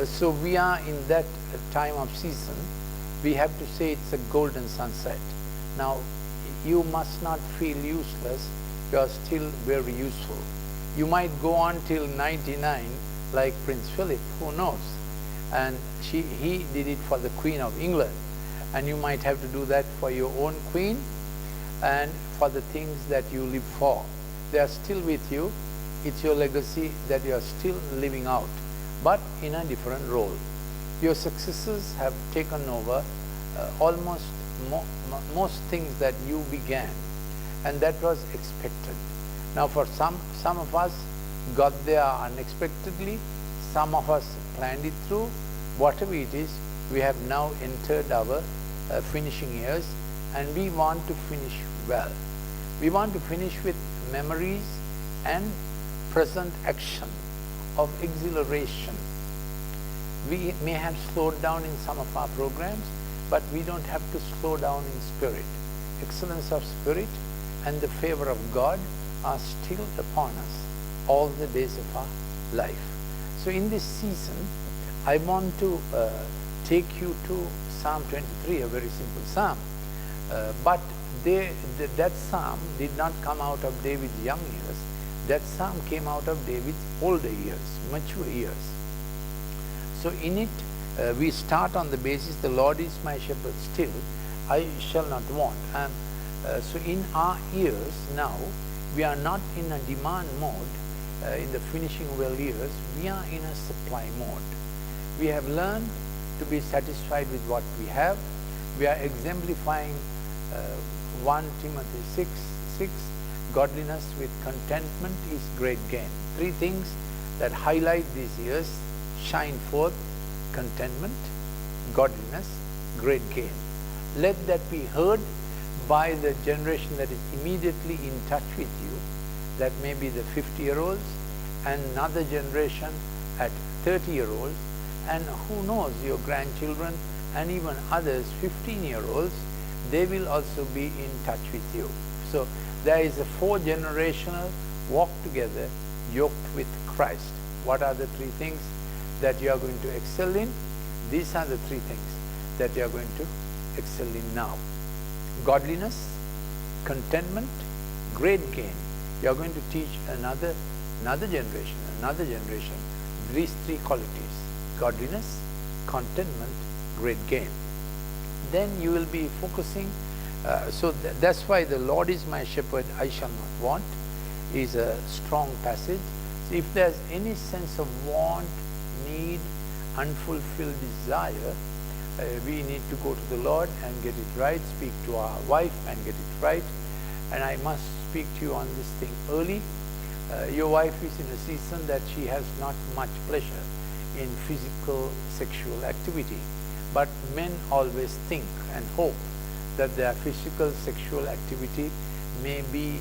So we are in that time of season. We have to say it's a golden sunset. Now, you must not feel useless. You are still very useful. You might go on till 99 like Prince Philip, who knows? And he did it for the Queen of England. And you might have to do that for your own queen and for the things that you live for. They are still with you. It's your legacy that you are still living out, but in a different role. Your successes have taken over almost most things that you began, and that was expected. Now for some of us got there unexpectedly, some of us planned it through. Whatever it is, we have now entered our finishing years, and we want to finish well. We want to finish with memories and present action of exhilaration. We may have slowed down in some of our programs, but we don't have to slow down in spirit. Excellence of spirit and the favor of God are still upon us all the days of our life. So in this season, I want to take you to Psalm 23, a very simple psalm. But that psalm did not come out of David's young years. That psalm came out of David's older years, mature years. So in it, we start on the basis, the Lord is my shepherd still, I shall not want. So in our years now, we are not in a demand mode, in the finishing well years, we are in a supply mode. We have learned to be satisfied with what we have. We are exemplifying 1 Timothy 6, godliness with contentment is great gain. 3 things that highlight these years: shine forth, contentment, godliness, great gain. Let that be heard by the generation that is immediately in touch with you. That may be the 50-year-olds, and another generation at 30-year-olds, and who knows, your grandchildren and even others, 15-year-olds, they will also be in touch with you. So there is a 4-generational walk together, yoked with Christ. What are the 3 things that you are going to excel in? These are the 3 things that you are going to excel in now. Godliness, contentment, great gain. You are going to teach another generation, these 3 qualities: godliness, contentment, great gain. Then you will be focusing, that's why the Lord is my shepherd, I shall not want, is a strong passage. So if there's any sense of want, need, unfulfilled desire, we need to go to the Lord and get it right, speak to our wife and get it right. And I must speak to you on this thing early. Your wife is in a season that she has not much pleasure in physical sexual activity. But men always think and hope that their physical sexual activity may be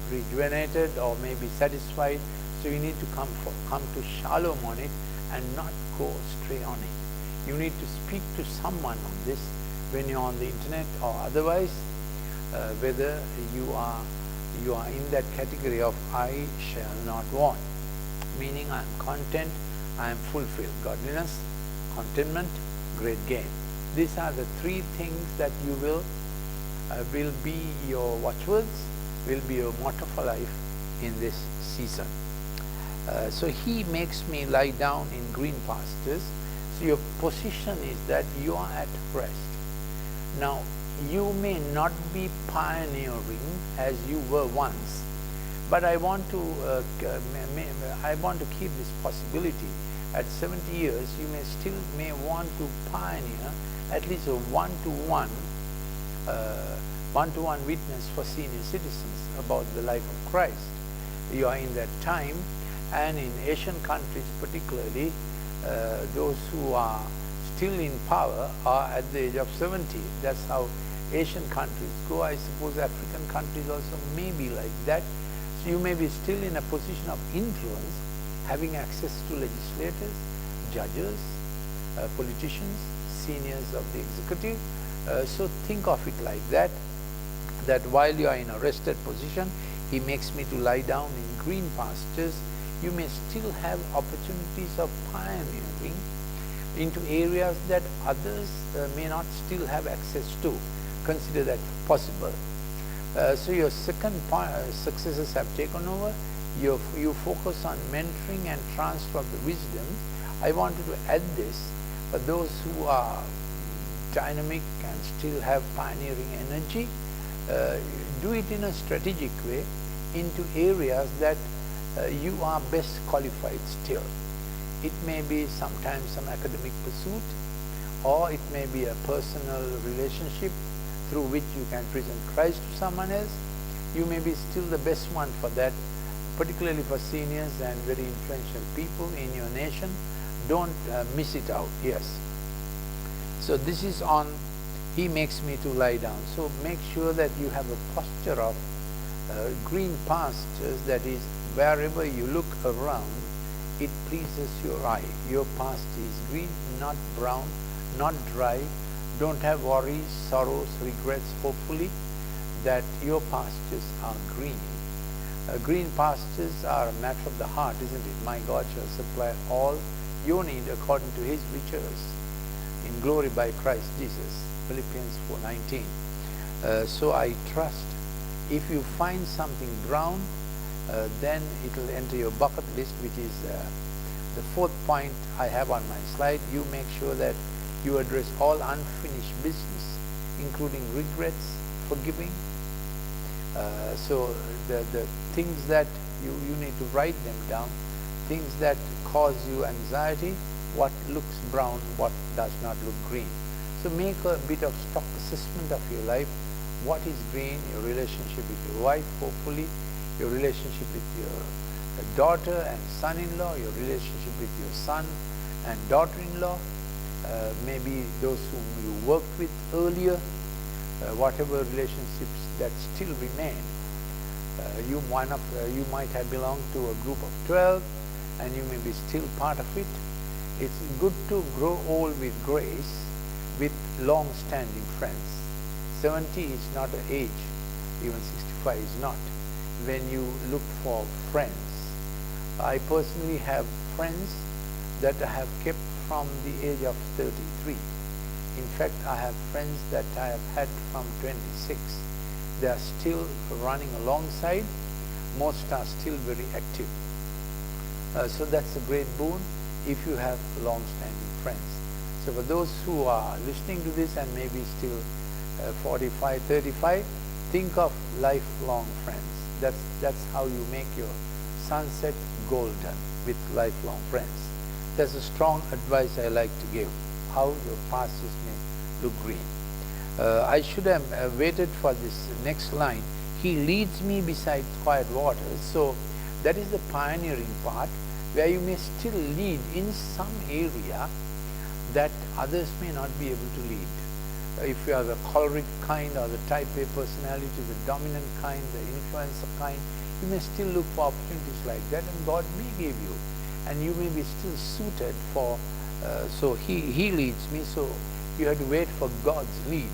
rejuvenated or may be satisfied. So you need to come to shalom on it and not go astray on it. You need to speak to someone on this when you're on the internet or otherwise, whether you are in that category of I shall not want, meaning I am content, I am fulfilled. Godliness, contentment, great gain. These are the 3 things that you will be your watchwords, will be your motto for life in this season. So he makes me lie down in green pastures. So your position is that you are at rest. Now, you may not be pioneering as you were once, but I want to keep this possibility. At 70 years, you may want to pioneer at least a one-to-one witness for senior citizens about the life of Christ. You are in that time, and in Asian countries particularly, those who are still in power are at the age of 70. That's how Asian countries go. I suppose African countries also may be like that. So you may be still in a position of influence, having access to legislators, judges, politicians, seniors of the executive. So think of it like that, that while you are in a rested position, he makes me to lie down in green pastures. you may still have opportunities of pioneering into areas that others may not still have access to. Consider that possible. So your second successes have taken over. You focus on mentoring and transfer of the wisdom. I wanted to add this for those who are dynamic and still have pioneering energy. Do it in a strategic way into areas that you are best qualified still. It may be sometimes some academic pursuit, or it may be a personal relationship through which you can present Christ to someone else. You may be still the best one for that, particularly for seniors and very influential people in your nation. Don't miss it out. Yes. So this is on He makes me to lie down. So make sure that you have a posture of green pastures, that is, wherever you look around, it pleases your eye. Your pasture is green, not brown, not dry. Don't have worries, sorrows, regrets, hopefully, that your pastures are green. Green pastures are a matter of the heart, isn't it? My God shall supply all your need according to His riches in glory by Christ Jesus. Philippians 4:19. So I trust if you find something brown, then it will enter your bucket list, which is the fourth point I have on my slide. You make sure that you address all unfinished business, including regrets, forgiving. So the things that you need to write them down, things that cause you anxiety, what looks brown, what does not look green. So make a bit of stock assessment of your life. What is green? Your relationship with your wife, hopefully, your relationship with your daughter and son-in-law, your relationship with your son and daughter-in-law, maybe those whom you worked with earlier, whatever relationships that still remain. You might have belonged to a group of 12 and you may be still part of it. It's good to grow old with grace, with long-standing friends. 70 is not an age, even 65 is not, when you look for friends. I personally have friends that I have kept from the age of 33. In fact, I have friends that I have had from 26. They are still running alongside. Most are still very active. So that's a great boon if you have long-standing friends. So for those who are listening to this and maybe still 45, 35, think of lifelong friends. That's how you make your sunset golden, with lifelong friends. That's a strong advice I like to give, how your pastures may look green. I should have waited for this next line. He leads me beside quiet waters. So that is the pioneering part, where you may still lead in some area that others may not be able to lead. If you are the choleric kind or the type A personality, the dominant kind, the influencer kind, you may still look for opportunities like that, and God may give you. And you may be still suited for, so he leads me, so you have to wait for God's lead.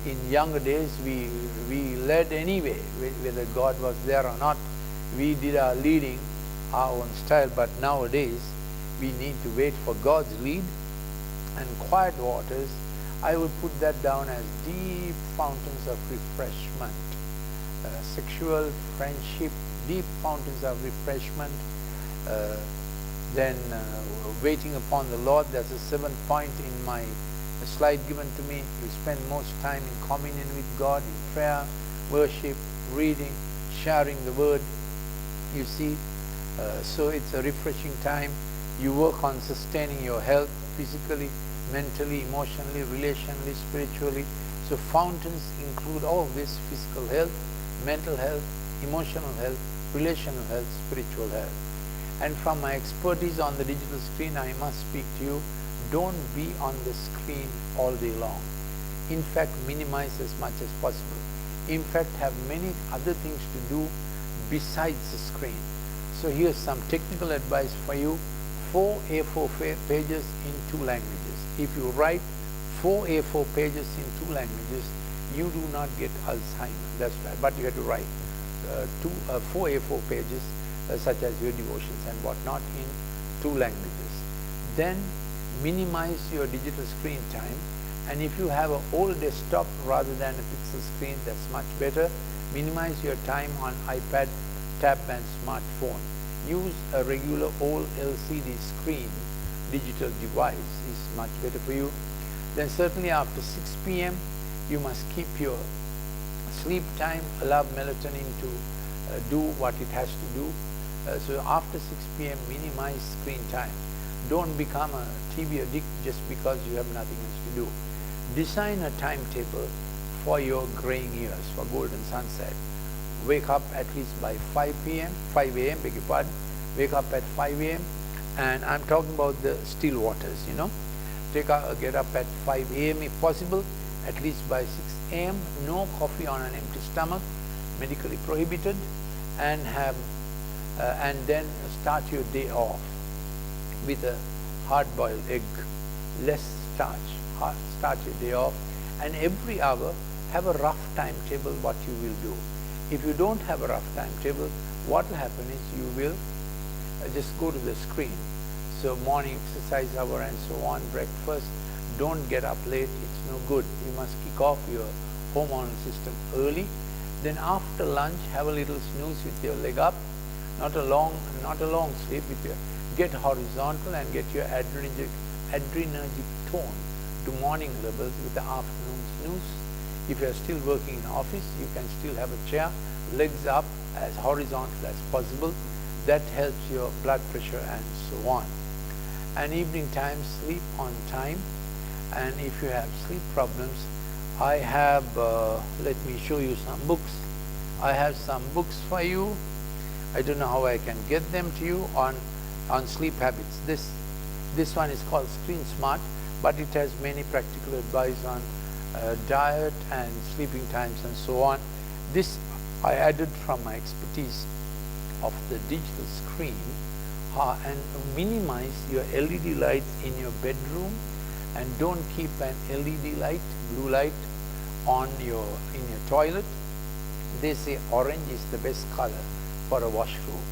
In younger days, we led anyway, whether God was there or not. We did our leading, our own style, but nowadays, we need to wait for God's lead. And quiet waters, I would put that down as deep fountains of refreshment. Sexual, friendship, deep fountains of refreshment. Then waiting upon the Lord, that's the seventh point in my slide given to me. You spend most time in communion with God, in prayer, worship, reading, sharing the word. You see, so it's a refreshing time. You work on sustaining your health physically, mentally, emotionally, relationally, spiritually. So fountains include all this: physical health, mental health, emotional health, relational health, spiritual health. And from my expertise on the digital screen, I must speak to you. Don't be on the screen all day long. In fact, minimize as much as possible. In fact, have many other things to do besides the screen. So here's some technical advice for you. 4 A4 pages in 2 languages. If you write 4 A4 pages in 2 languages, you do not get Alzheimer's. That's right. But you have to write 4 A4 pages such as your devotions and whatnot, in 2 languages. Then minimize your digital screen time, and if you have an old desktop rather than a pixel screen, that's much better. Minimize your time on iPad, tab and smartphone. Use a regular old LCD screen digital device is much better for you. Then certainly after 6 p.m. you must keep your sleep time, allow melatonin to do what it has to do. So after 6 p.m. minimize screen time. Don't become a TV addict just because you have nothing else to do. Design a timetable for your graying years, for golden sunset. Wake up at least by 5 a.m., beg your pardon. Wake up at 5 a.m. and I'm talking about the still waters, you know. Get up at 5 a.m. if possible, at least by 6 a.m. No coffee on an empty stomach, medically prohibited, and then start your day off with a hard-boiled egg, less starch. Start your day off, and every hour have a rough timetable what you will do. If you don't have a rough timetable, what will happen is you will just go to the screen. So morning exercise hour and so on, breakfast, don't get up late, it's no good. You must kick off your hormonal system early. Then after lunch, have a little snooze with your leg up, not a long sleep, with your get horizontal and get your adrenergic tone to morning levels with the afternoon snooze. If you are still working in office, you can still have a chair, legs up as horizontal as possible. That helps your blood pressure and so on. And evening time, sleep on time. And if you have sleep problems, I have, let me show you some books. I have some books for you. I don't know how I can get them to you on sleep habits. This one is called Screen Smart, but it has many practical advice on diet and sleeping times and so on. This I added from my expertise of the digital screen, and minimize your LED lights in your bedroom, and don't keep an LED light, blue light, in your toilet. They say orange is the best color for a washroom.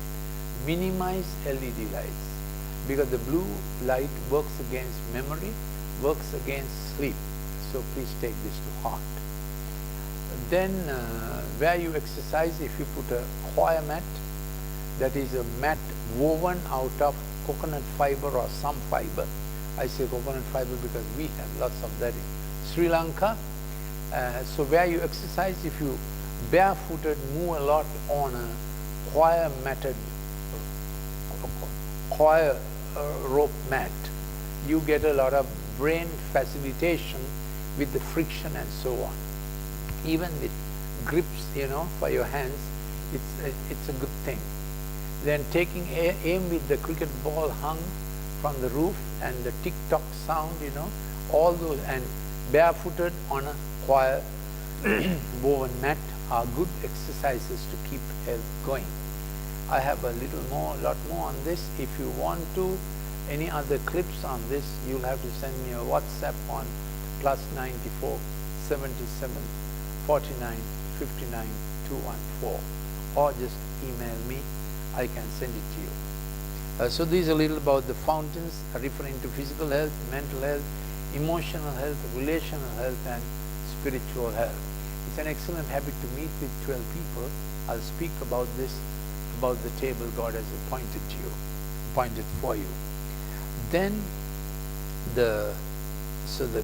Minimize LED lights because the blue light works against memory, works against sleep. So please take this to heart. Then where you exercise, if you put a choir mat, that is a mat woven out of coconut fiber or some fiber. I say coconut fiber because we have lots of that in Sri Lanka. So where you exercise, if you barefooted move a lot on a choir rope mat, you get a lot of brain facilitation with the friction and so on. Even with grips, you know, for your hands, it's a good thing. Then taking aim with the cricket ball hung from the roof and the tick-tock sound, you know, all those, and barefooted on a choir woven mat are good exercises to keep health going. I have a lot more on this. If you want to, any other clips on this, you'll have to send me a WhatsApp on +94 77 49 59 214, or just email me. I can send it to you. So these are a little about the fountains, referring to physical health, mental health, emotional health, relational health, and spiritual health. It's an excellent habit to meet with 12 people. I'll speak about this, about the table God has appointed for you. Then the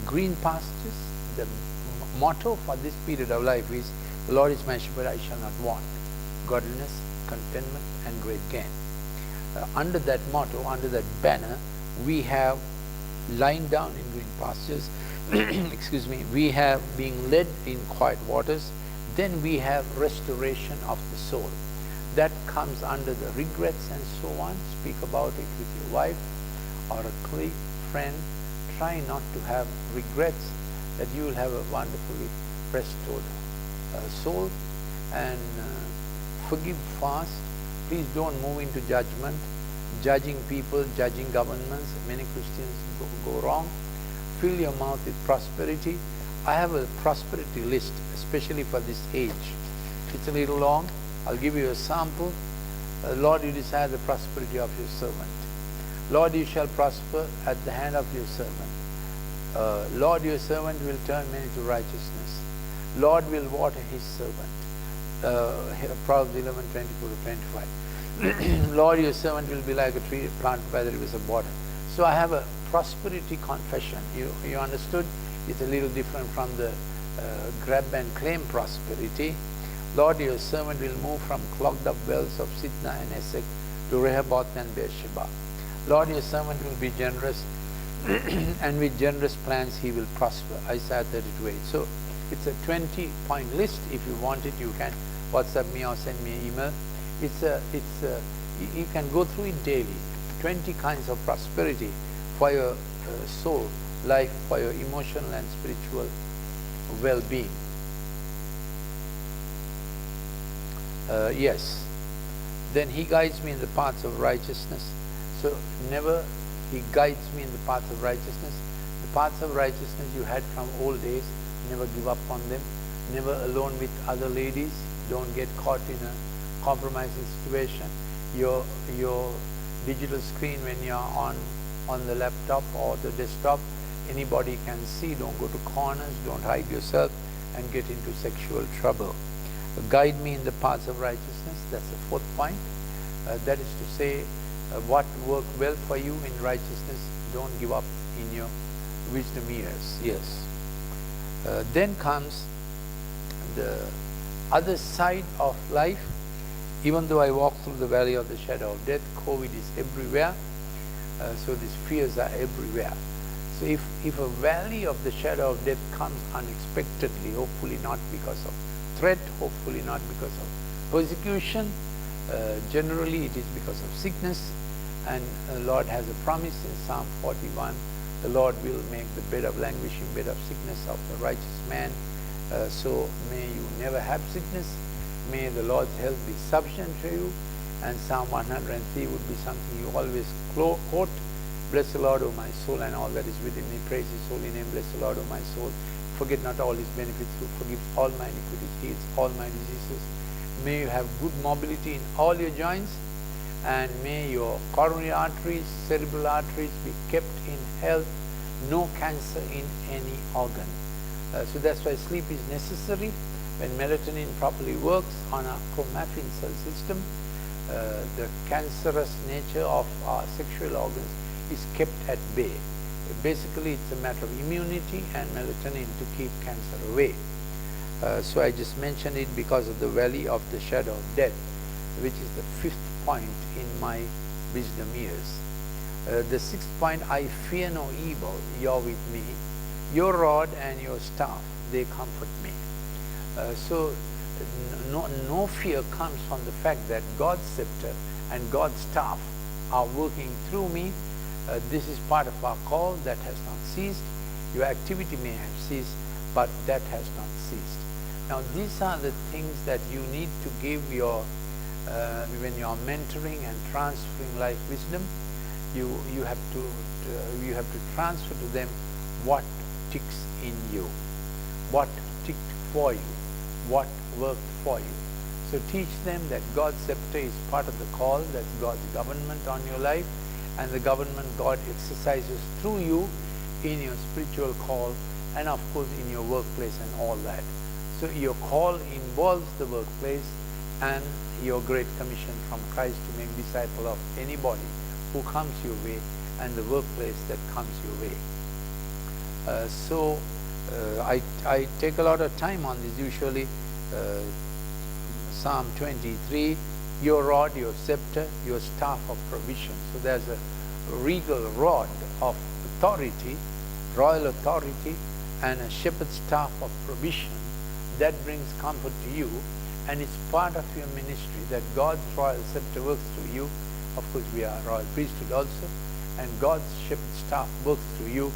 green pastures, the motto for this period of life is, the Lord is my shepherd, I shall not want. Godliness, contentment, and great gain. Under that motto, under that banner, we have lying down in green pastures, excuse me, we have being led in quiet waters, then we have restoration of the soul. That comes under the regrets and so on. Speak about it with your wife or a colleague, friend. Try not to have regrets, that you will have a wonderfully restored soul. And forgive fast. Please don't move into judgment, judging people, judging governments. Many Christians go wrong. Fill your mouth with prosperity. I have a prosperity list, especially for this age. It's a little long. I'll give you a sample. Lord, you desire the prosperity of your servant. Lord, you shall prosper at the hand of your servant. Lord, your servant will turn many to righteousness. Lord will water his servant. Proverbs 11:24-25. Lord, your servant will be like a tree planted by the rivers of water. So I have a prosperity confession. You understood? It's a little different from the grab and claim prosperity. Lord, your servant will move from clogged up wells of Sitna and Esek to Rehoboth and Beersheba. Lord, your servant will be generous, and with generous plans he will prosper. Isaiah 32:8. So it's a 20-point list. If you want it, you can WhatsApp me or send me an email. You can go through it daily. 20 kinds of prosperity for your soul, life, for your emotional and spiritual well-being. Yes. Then he guides me in the paths of righteousness. So never he guides me in the paths of righteousness. The paths of righteousness you had from old days, never give up on them. Never alone with other ladies. Don't get caught in a compromising situation. Your digital screen when you are on the laptop or the desktop, anybody can see. Don't go to corners, don't hide yourself and get into sexual trouble. Guide me in the paths of righteousness. That's the fourth point. That is to say, what worked well for you in righteousness, don't give up in your wisdom years. Yes. Then comes the other side of life. Even though I walk through the valley of the shadow of death, COVID is everywhere. So these fears are everywhere. So if a valley of the shadow of death comes unexpectedly, hopefully not because of threat, hopefully not because of persecution, generally it is because of sickness, and the Lord has a promise in Psalm 41, the Lord will make the bed of languishing, bed of sickness of the righteous man. So may you never have sickness. May the Lord's health be sufficient for you. And Psalm 103 would be something you always quote. Bless the Lord, O my soul, and all that is within me. Praise his holy name. Bless the Lord, O my soul. Forget not all his benefits, who forgives all my iniquities, heals all my diseases. May you have good mobility in all your joints, and may your coronary arteries, cerebral arteries be kept in health, no cancer in any organ. So that's why sleep is necessary. When melatonin properly works on our chromaffin cell system, the cancerous nature of our sexual organs is kept at bay. Basically, it's a matter of immunity and melatonin to keep cancer away. So I just mentioned it because of the valley of the shadow of death, which is the fifth point in my wisdom years. The sixth point, I fear no evil, you're with me. Your rod and your staff, they comfort me. So no fear comes from the fact that God's scepter and God's staff are working through me. This is part of our call that has not ceased. Your activity may have ceased, but that has not ceased. Now these are the things that you need to give your, when you are mentoring and transferring life wisdom, you have to transfer to them what ticks in you, what ticked for you, what worked for you. So teach them that God's scepter is part of the call, that's God's government on your life, and the government God exercises through you in your spiritual call, and of course in your workplace and all that. So your call involves the workplace and your great commission from Christ to make disciple of anybody who comes your way, and the workplace that comes your way. I take a lot of time on this usually. Psalm 23, your rod, your scepter, your staff of provision. So there's a regal rod of authority, royal authority, and a shepherd's staff of provision that brings comfort to you, and it's part of your ministry that God's royal scepter works through you. Of course, we are royal priesthood also, and God's shepherd's staff works through you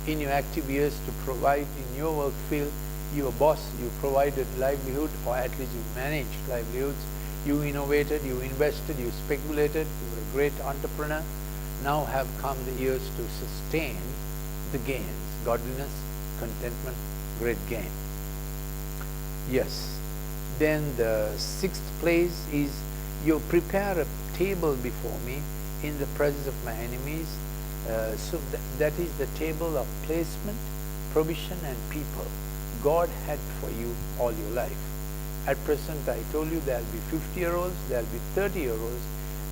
in your active years to provide in your work field. You a boss, you provided livelihood, or at least you managed livelihoods. You innovated, you invested, you speculated, you were a great entrepreneur. Now have come the years to sustain the gains, godliness, contentment, great gain. Yes. Then the sixth place is You prepare a table before me in the presence of my enemies. So that is the table of placement, provision and people God had for you all your life. At present, I told you there will be 50-year-olds, there will be 30-year-olds,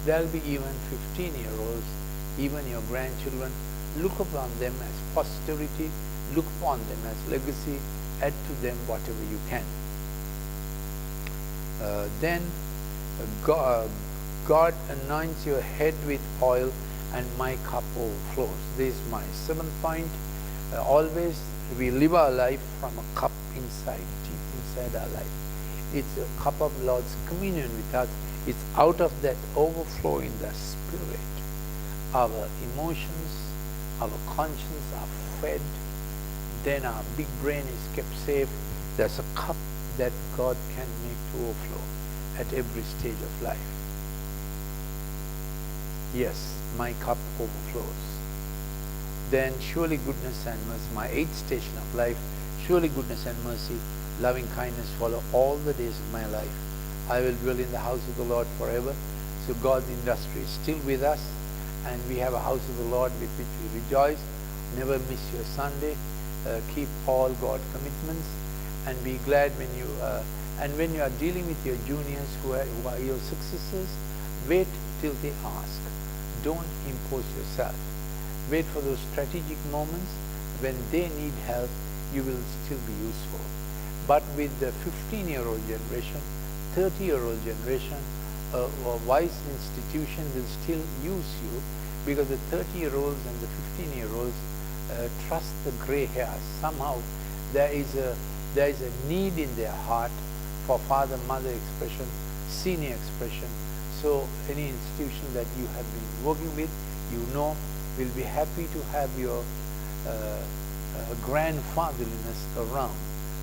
there will be even 15-year-olds, even your grandchildren. Look upon them as posterity, look upon them as legacy, add to them whatever you can. Then God anoints your head with oil and my cup overflows. This is my 7th point. Always we live our life from a cup inside, deep inside our life. It's a cup of Lord's communion with us. It's out of that overflow in the Spirit. Our emotions, our conscience are fed. Then our big brain is kept safe. There's a cup that God can make to overflow at every stage of life. Yes, my cup overflows. Then surely goodness and mercy, my 8th station of life, surely goodness and mercy, loving kindness follow all the days of my life. I will dwell in the house of the Lord forever. So God's industry is still with us, and we have a house of the Lord with which we rejoice. Never miss your Sunday. Keep all God's commitments, and be glad when you are dealing with your juniors who are your successors. Wait till they ask. Don't impose yourself. Wait for those strategic moments when they need help. You will still be useful. But with the 15-year-old generation, 30-year-old generation, a wise institution will still use you, because the 30-year-olds and the 15-year-olds trust the gray hairs. Somehow there is a need in their heart for father-mother expression, senior expression. So any institution that you have been working with, will be happy to have your grandfatherliness around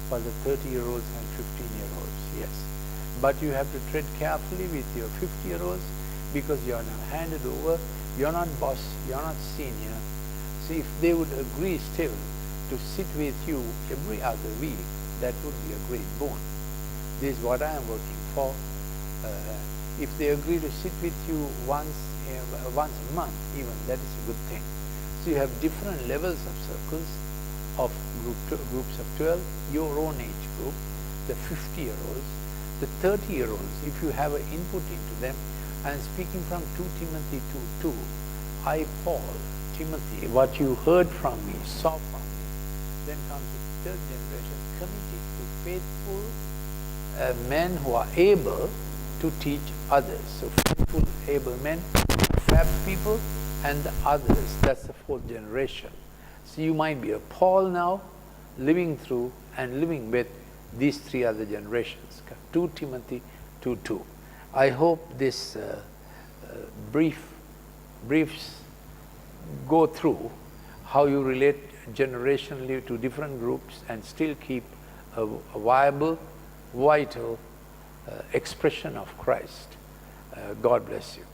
for the 30-year-olds and 15-year-olds, yes. But you have to tread carefully with your 50-year-olds, because you are now handed over. You are not boss, you are not senior. So if they would agree still to sit with you every other week, that would be a great boon. This is what I am working for. If they agree to sit with you once a month even, that is a good thing. So you have different levels of circles of groups of 12, your own age group, the 50-year-olds, the 30-year-olds. If you have an input into them, I am speaking from 2 Timothy 2:2. I, Paul, Timothy, what you heard from me, saw from me. Then comes the 3rd generation, committed to faithful men who are able to teach others. So faithful, able men, fab people, and the others. That's the 4th generation. So you might be a Paul now, living through and living with these 3 other generations. 2 Timothy 2:2. I hope this briefs go through how you relate generationally to different groups and still keep a viable, vital expression of Christ. God bless you.